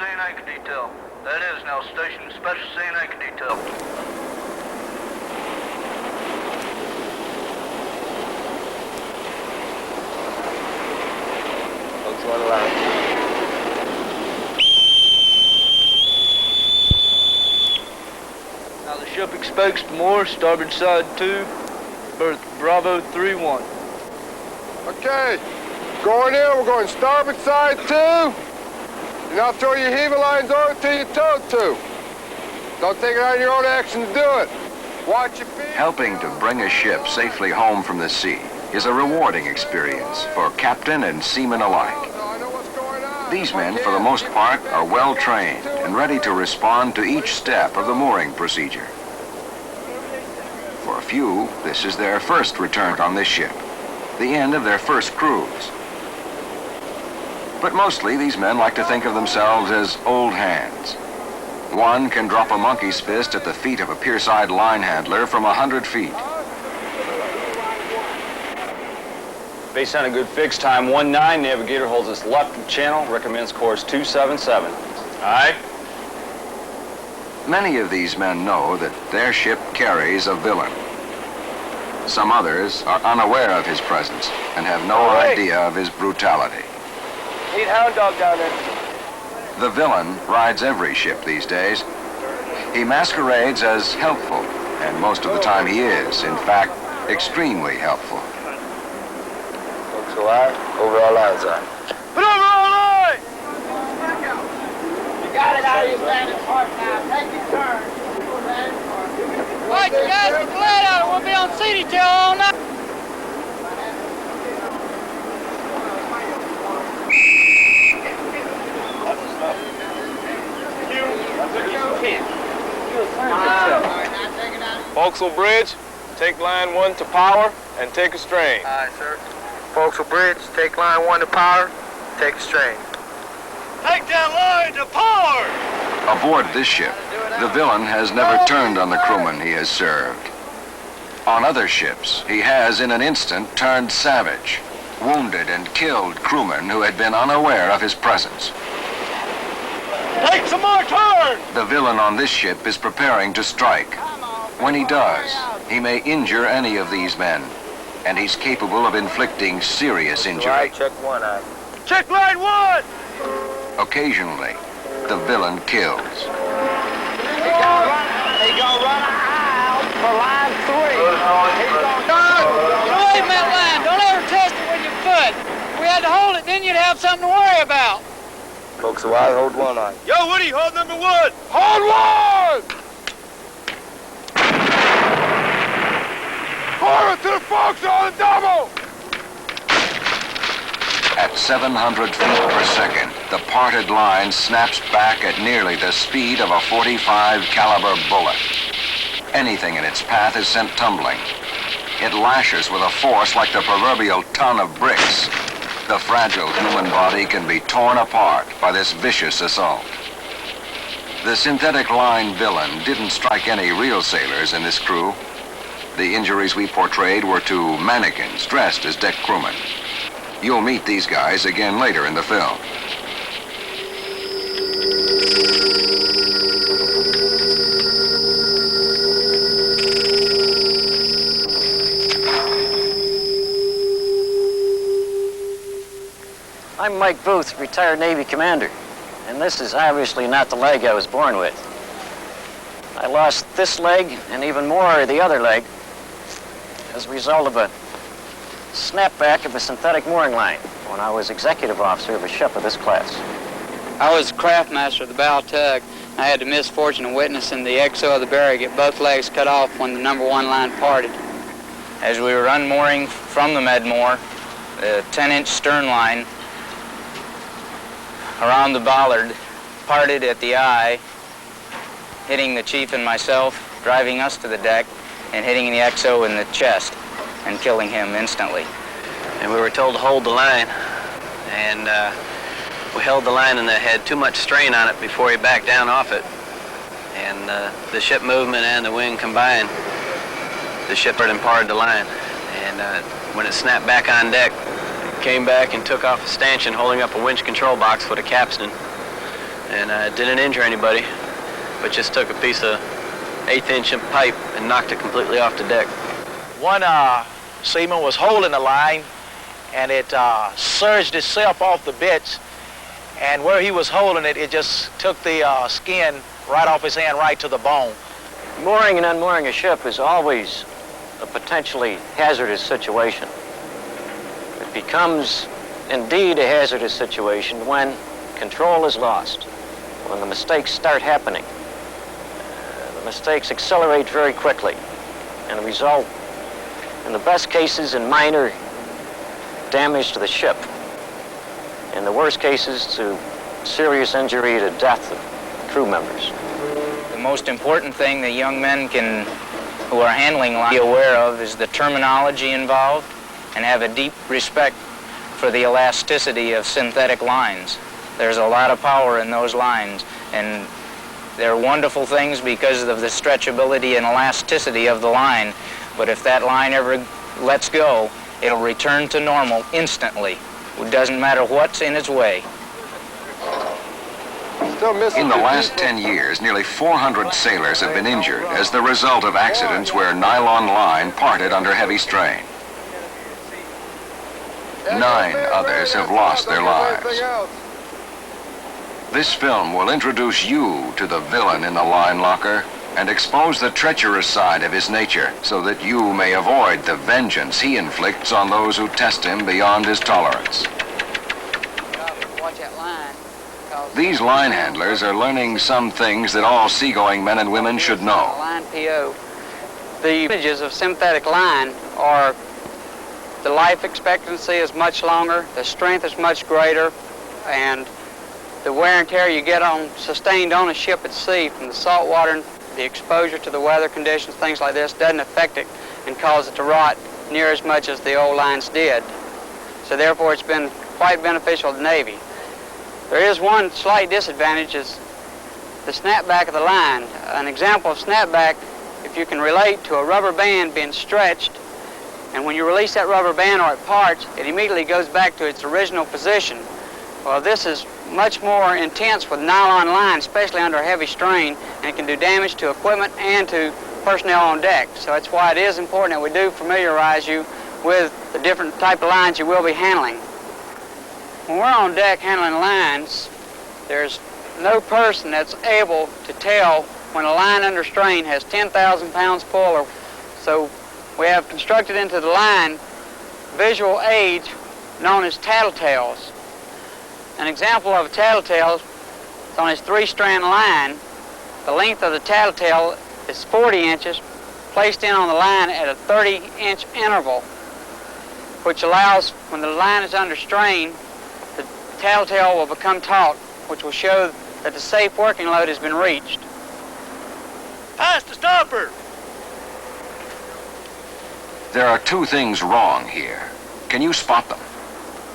CNA detail. That is now station special CNA detail. Folks, one line. Now the ship expects more, starboard side 2, berth Bravo 3-1. Okay, going in, we're going starboard side 2. Now throw your heaver lines over till you tow to. Don't take it on your own action to do it. Watch your feet. Helping to bring a ship safely home from the sea is a rewarding experience for captain and seaman alike. These men, for the most part, are well trained and ready to respond to each step of the mooring procedure. For a few, this is their first return on this ship, the end of their first cruise. But mostly, these men like to think of themselves as old hands. One can drop a monkey's fist at the feet of a pierside line handler from 100 feet. Based on a good fix, time 19, navigator holds us left of channel, recommends course 277. Aye. Many of these men know that their ship carries a villain. Some others are unaware of his presence and have no idea of his brutality. Need hound dog down there. The villain rides every ship these days. He masquerades as helpful, and most of the time he is, in fact, extremely helpful. Folks alive, overall lines on. Put over all line! You got it out of your landing part now. Take your turn. All right, you guys, get the lead out. We'll be on sea detail all night. Forecastle Bridge, take line 1 to power and take a strain. Aye, sir. Forecastle Bridge, take line 1 to power, take a strain. Take that line to power! Aboard this ship, the villain has never turned on the crewman he has served. On other ships, he has in an instant turned savage, wounded and killed crewmen who had been unaware of his presence. Take some more turn! The villain on this ship is preparing to strike. When he does, he may injure any of these men, and he's capable of inflicting serious injury. Right, check 1 eye. Check line 1! Occasionally, the villain kills. He gonna run out for line 3. Get away from that line. Don't ever test it with your foot. If we had to hold it, then you'd have something to worry about. Folks alive, hold 1 eye. Yo, Woody, hold number 1! Hold 1! Forward to the forecastle on the double! At 700 feet per second, the parted line snaps back at nearly the speed of a .45 caliber bullet. Anything in its path is sent tumbling. It lashes with a force like the proverbial ton of bricks. The fragile human body can be torn apart by this vicious assault. The synthetic line villain didn't strike any real sailors in this crew. The injuries we portrayed were to mannequins dressed as deck crewmen. You'll meet these guys again later in the film. I'm Mike Booth, retired Navy commander, and this is obviously not the leg I was born with. I lost this leg and even more of the other leg as a result of a snapback of a synthetic mooring line when I was executive officer of a ship of this class. I was craft master of the bow tug. I had the misfortune of witnessing the XO of the Barry get both legs cut off when the number 1 line parted. As we were unmooring from the Medmore, the 10-inch stern line around the bollard parted at the eye, hitting the chief and myself, driving us to the deck, and hitting the XO in the chest and killing him instantly. And we were told to hold the line, and we held the line and it had too much strain on it before he backed down off it. And the ship movement and the wind combined, the ship parted the line. And when it snapped back on deck, it came back and took off a stanchion holding up a winch control box for the capstan. and didn't injure anybody, but just took a piece of 1/8" pipe and knocked it completely off the deck. One seaman was holding the line, and it surged itself off the bitch, and where he was holding it, it just took the skin right off his hand right to the bone. Mooring and unmooring a ship is always a potentially hazardous situation. It becomes indeed a hazardous situation when control is lost, when the mistakes start happening. The mistakes accelerate very quickly and result, in the best cases, in minor damage to the ship. In the worst cases, to serious injury to death of crew members. The most important thing that young men who are handling line be aware of is the terminology involved and have a deep respect for the elasticity of synthetic lines. There's a lot of power in those lines, and they're wonderful things because of the stretchability and elasticity of the line. But if that line ever lets go, it'll return to normal instantly. It doesn't matter what's in its way. In the last 10 years, nearly 400 sailors have been injured as the result of accidents where nylon line parted under heavy strain. 9 others have lost their lives. This film will introduce you to the villain in the line locker and expose the treacherous side of his nature so that you may avoid the vengeance he inflicts on those who test him beyond his tolerance. Watch that line. These line handlers are learning some things that all seagoing men and women should know. Line PO. The advantages of synthetic line are the life expectancy is much longer, the strength is much greater, and the wear and tear you get sustained on a ship at sea from the salt water, the exposure to the weather conditions, things like this, doesn't affect it and cause it to rot near as much as the old lines did. So therefore it's been quite beneficial to the Navy. There is one slight disadvantage, is the snapback of the line. An example of snapback, if you can relate to a rubber band being stretched, and when you release that rubber band or it parts, it immediately goes back to its original position. Well, this is much more intense with nylon line, especially under heavy strain, and it can do damage to equipment and to personnel on deck. So that's why it is important that we do familiarize you with the different type of lines you will be handling. When we're on deck handling lines, there's no person that's able to tell when a line under strain has 10,000 pounds pull. So we have constructed into the line visual aids known as tattletales. An example of a tattletale is on this 3-strand line. The length of the tattletale is 40 inches, placed in on the line at a 30-inch interval, which allows, when the line is under strain, the tattletale will become taut, which will show that the safe working load has been reached. Pass the stopper! There are 2 things wrong here. Can you spot them?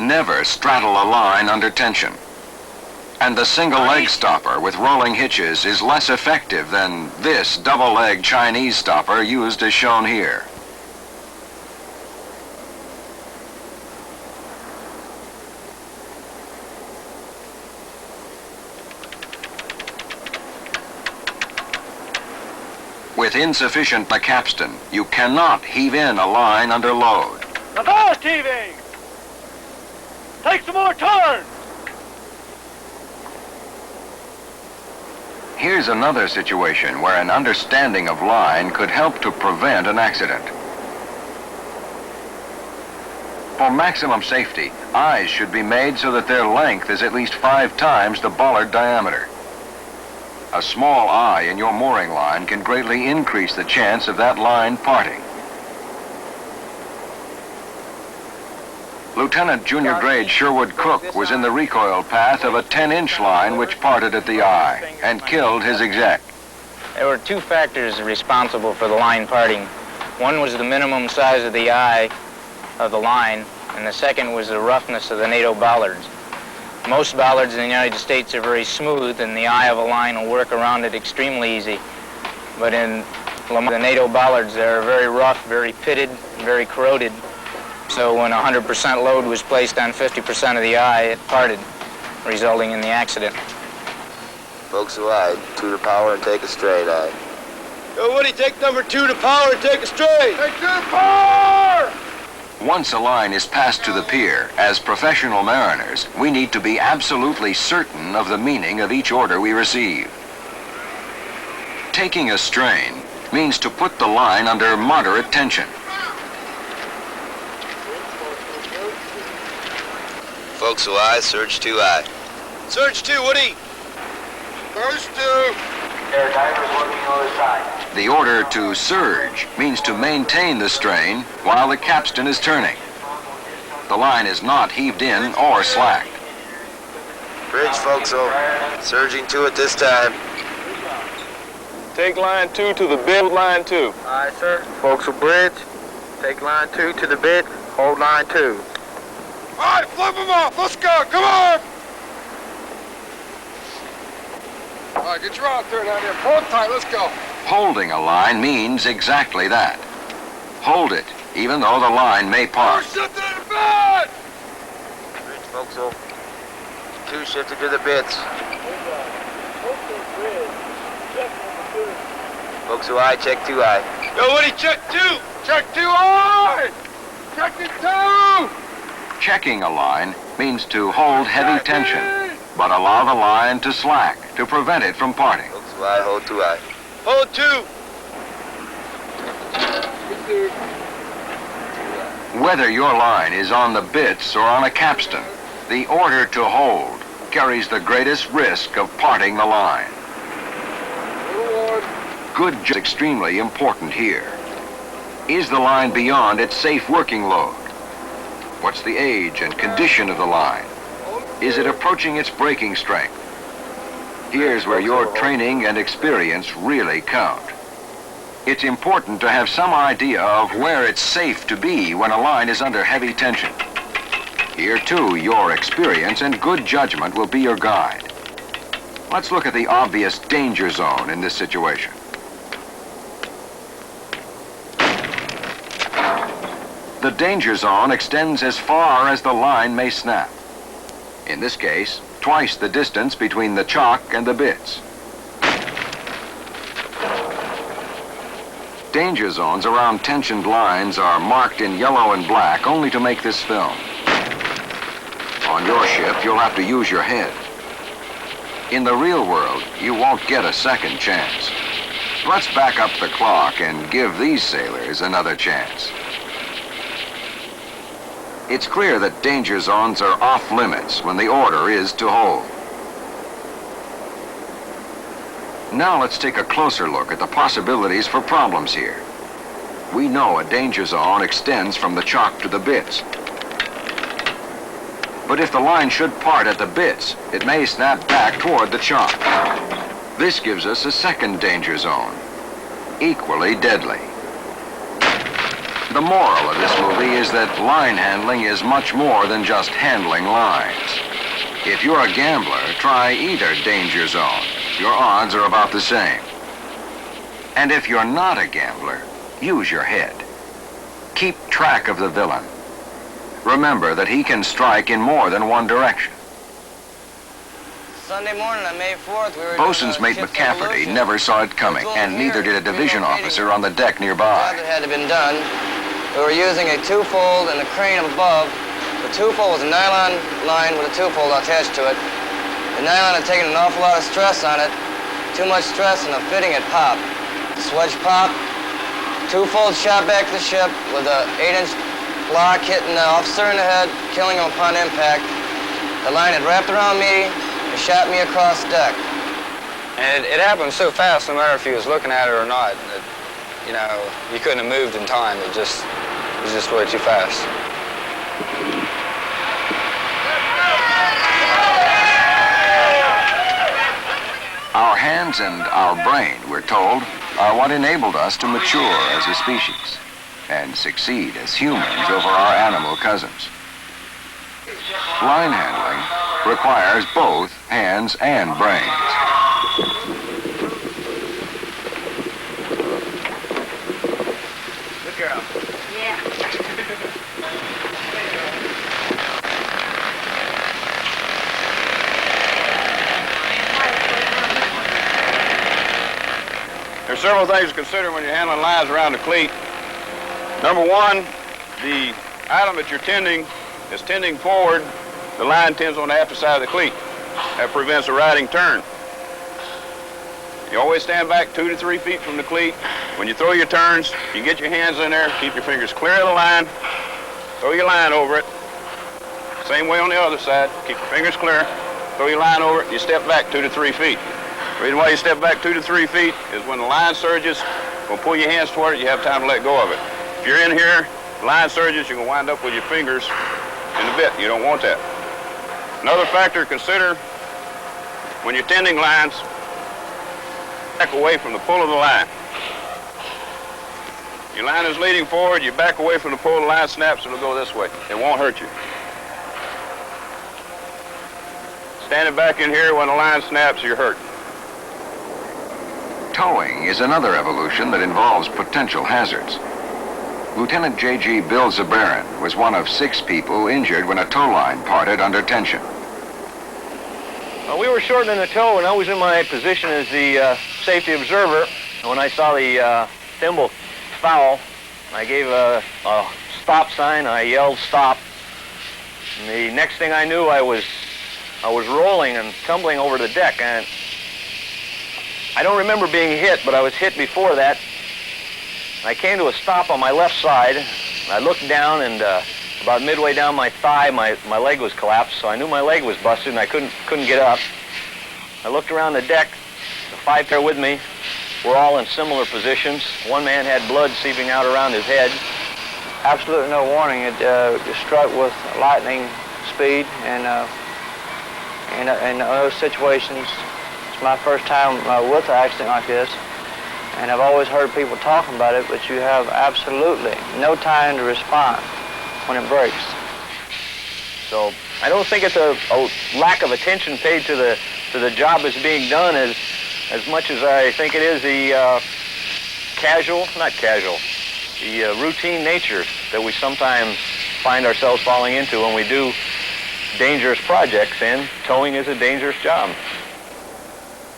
Never straddle a line under tension. And the single leg stopper with rolling hitches is less effective than this double-leg Chinese stopper used as shown here. With insufficient capstan, you cannot heave in a line under load. Reverse heaving! Take some more turn! Here's another situation where an understanding of line could help to prevent an accident. For maximum safety, eyes should be made so that their length is at least 5 times the bollard diameter. A small eye in your mooring line can greatly increase the chance of that line parting. Lieutenant Junior Grade Sherwood Cook was in the recoil path of a 10-inch line which parted at the eye and killed his exec. There were 2 factors responsible for the line parting. One was the minimum size of the eye of the line, and the second was the roughness of the NATO bollards. Most bollards in the United States are very smooth, and the eye of a line will work around it extremely easy. But in the NATO bollards, they're very rough, very pitted, very corroded. So when 100% load was placed on 50% of the eye, it parted, resulting in the accident. Folks wide, 2 to power and take a straight eye. Yo, Woody, take number 2 to power and take a straight. Take 2 to power! Once a line is passed to the pier, as professional mariners, we need to be absolutely certain of the meaning of each order we receive. Taking a strain means to put the line under moderate tension. Folks wide, surge 2 eye. Surge 2, Woody. Surge 2. Air divers working on the side. The order to surge means to maintain the strain while the capstan is turning. The line is not heaved in or slacked. Bridge, forecastle. Surging 2 at this time. Take line 2 to the bit, line 2. Aye, sir. Forecastle bridge. Take line 2 to the bit. Hold line 2. All right, flip them off. Let's go. Come on. All right, get your rod turned out here. Pull it tight. Let's go. Holding a line means exactly that. Hold it, even though the line may part. We're shifting in the bed. Bridge, forecastle. 2 shifted to the bits. Folks wide, check 2 eye. Yo, Woody, check 2. Check 2 eye. Check it 2. Checking a line means to hold heavy tension, but allow the line to slack to prevent it from parting. Folks wide, hold 2 eye. Hold 2. Whether your line is on the bits or on a capstan, the order to hold carries the greatest risk of parting the line. Good is extremely important here. Is the line beyond its safe working load? What's the age and condition of the line? Is it approaching its braking strength? Here's where your training and experience really count. It's important to have some idea of where it's safe to be when a line is under heavy tension. Here, too, your experience and good judgment will be your guide. Let's look at the obvious danger zone in this situation. The danger zone extends as far as the line may snap. In this case, twice the distance between the chock and the bits. Danger zones around tensioned lines are marked in yellow and black only to make this film. On your ship, you'll have to use your head. In the real world, you won't get a second chance. Let's back up the clock and give these sailors another chance. It's clear that danger zones are off limits when the order is to hold. Now let's take a closer look at the possibilities for problems here. We know a danger zone extends from the chock to the bits. But if the line should part at the bits, it may snap back toward the chock. This gives us a second danger zone, equally deadly. The moral of this movie is that line handling is much more than just handling lines. If you're a gambler, try either danger zone. Your odds are about the same. And if you're not a gambler, use your head. Keep track of the villain. Remember that he can strike in more than one direction. Sunday morning on May 4th, we were Bosun's mate McCafferty never saw it coming, and neither did a division officer on the deck nearby. That had been done. We were using a two-fold and a crane above. The two-fold was a nylon line with a two-fold attached to it. The nylon had taken an awful lot of stress on it. Too much stress, and the fitting had popped. The swedge popped. Two-fold shot back to the ship with an 8-inch block hitting the officer in the head, killing him upon impact. The line had wrapped around me and shot me across the deck. And it happened so fast, no matter if he was looking at it or not, that, you know, you couldn't have moved in time. It was just way too fast. Our hands and our brain, we're told, are what enabled us to mature as a species and succeed as humans over our animal cousins. Line handling requires both hands and brains. Good girl. Yeah. There's several things to consider when you're handling lines around the cleat. Number one, the item that you're tending is tending forward. The line tends on the after side of the cleat. That prevents a riding turn. You always stand back 2 to 3 feet from the cleat. When you throw your turns, you get your hands in there, keep your fingers clear of the line, throw your line over it. Same way on the other side, keep your fingers clear, throw your line over it, you step back 2 to 3 feet. The reason why you step back 2 to 3 feet is when the line surges, you'll pull your hands toward it, you have time to let go of it. If you're in here, the line surges, you can wind up with your fingers in the bit. You don't want that. Another factor to consider when you're tending lines, back away from the pull of the line. Your line is leading forward, you back away from the pull, the line snaps, it'll go this way. It won't hurt you. Standing back in here when the line snaps, you're hurt. Towing is another evolution that involves potential hazards. Lieutenant J.G. Bill Zabarin was one of 6 people injured when a tow line parted under tension. We were shortening the tow, and I was in my position as the safety observer. When I saw the thimble foul, I gave a stop sign. I yelled stop. And the next thing I knew, I was rolling and tumbling over the deck. And I don't remember being hit, but I was hit before that. I came to a stop on my left side. I looked down, and about midway down my thigh, my leg was collapsed, so I knew my leg was busted, and I couldn't get up. I looked around the deck. The 5 there with me were all in similar positions. One man had blood seeping out around his head. Absolutely no warning. It struck with lightning speed, and in those situations, it's my first time with an accident like this. And I've always heard people talking about it, but you have absolutely no time to respond when it breaks. So I don't think it's a lack of attention paid to the job that's being done as much as I think it is the routine nature that we sometimes find ourselves falling into when we do dangerous projects, and towing is a dangerous job.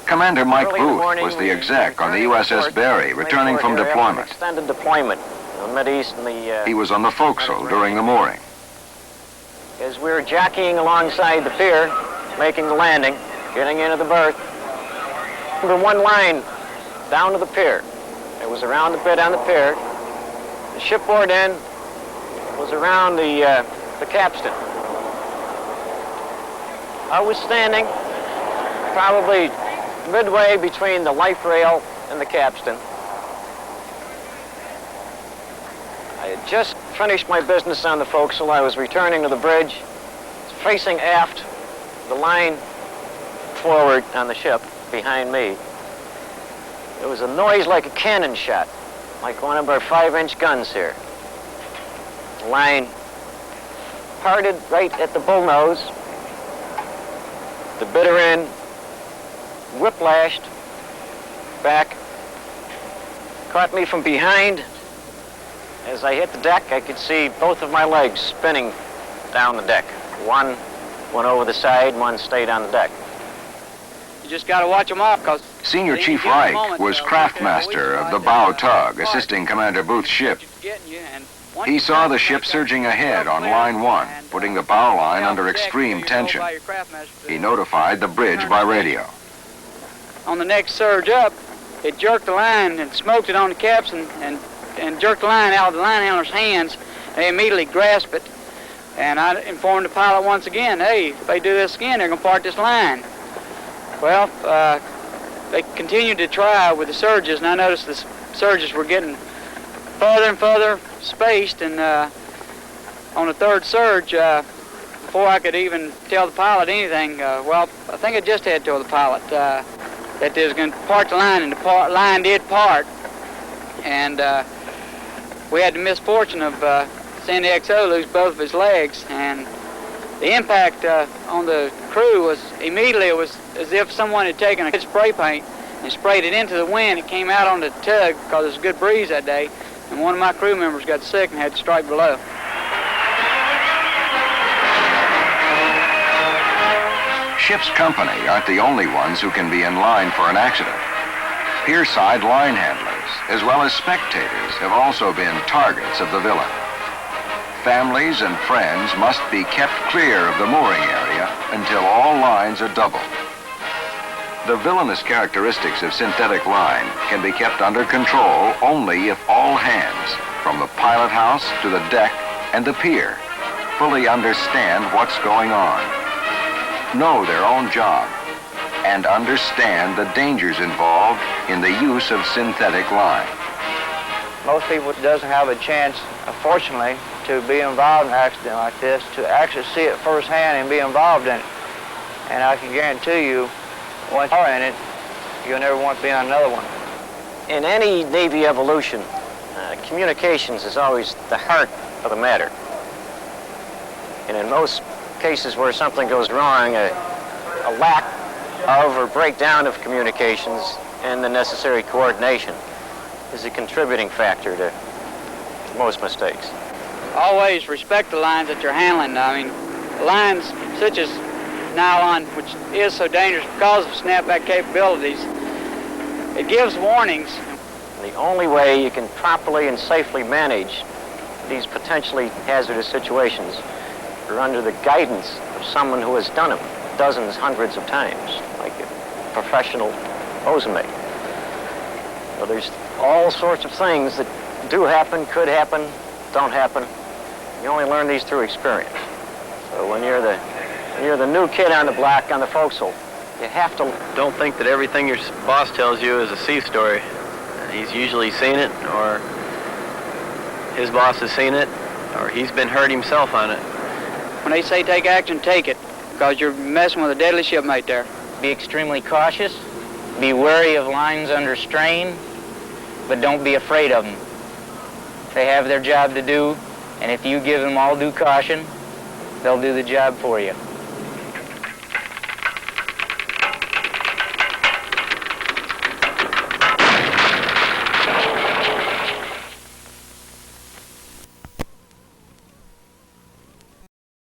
Commander Mike Booth was the exec on the USS Barry, returning from deployment. Extended deployment in the Mideast and the... He was on the forecastle during the mooring. As we were jockeying alongside the pier, making the landing, getting into the berth, number 1 line down to the pier. It was around the bit on the pier. The shipboard end was around the capstan. I was standing probably midway between the life rail and the capstan. I had just finished my business on the forecastle. I was returning to the bridge, facing aft, the line forward on the ship behind me. There was a noise like a cannon shot, like one of our 5-inch guns here. The line parted right at the bullnose. The bitter end whiplashed back, caught me from behind. As I hit the deck, I could see both of my legs spinning down the deck. One went over the side, one stayed on the deck. You just got to watch them off, because... Senior Chief Reich was craftmaster of the bow tug, assisting Commander Booth's ship. He saw the ship surging ahead on line 1, putting the bow line under extreme tension. He notified the bridge by radio. On the next surge up, it jerked the line and smoked it on the capstan and jerked the line out of the line handler's hands. They immediately grasped it, and I informed the pilot once again, hey, if they do this again, they're going to part this line. Well, they continued to try with the surges, and I noticed the surges were getting further and further spaced, and on the 3rd surge, before I could even tell the pilot anything, well, I think I just had told the pilot that they was going to part the line, and the line did part. And we had the misfortune of seeing the XO lose both of his legs, and the impact on the crew was immediately, it was as if someone had taken a spray paint and sprayed it into the wind. It came out on the tug because there was a good breeze that day, and one of my crew members got sick and had to strike below. Ship's company aren't the only ones who can be in line for an accident. Pierside line handlers, as well as spectators, have also been targets of the villain. Families and friends must be kept clear of the mooring area until all lines are doubled. The villainous characteristics of synthetic line can be kept under control only if all hands, from the pilot house to the deck and the pier, fully understand what's going on, know their own job, and understand the dangers involved in the use of synthetic line. Most people doesn't have a chance, unfortunately, to be involved in an accident like this, to actually see it firsthand and be involved in it. And I can guarantee you, once you're in it, you'll never want to be on another one. In any Navy evolution, communications is always the heart of the matter. And in most cases where something goes wrong, a lack of or breakdown of communications and the necessary coordination is a contributing factor to most mistakes. Always respect the lines that you're handling. I mean, lines such as nylon, which is so dangerous because of snapback capabilities, it gives warnings. The only way you can properly and safely manage these potentially hazardous situations are under the guidance of someone who has done them dozens, hundreds of times, like a professional bosunmate. So there's all sorts of things that do happen, could happen, don't happen. You only learn these through experience. So when you're the new kid on the block, on the forecastle, you have to... Don't think that everything your boss tells you is a sea story. He's usually seen it, or his boss has seen it, or he's been hurt himself on it. When they say take action, take it, because you're messing with a deadly shipmate there. Be extremely cautious. Be wary of lines under strain, but don't be afraid of them. They have their job to do, and if you give them all due caution, they'll do the job for you.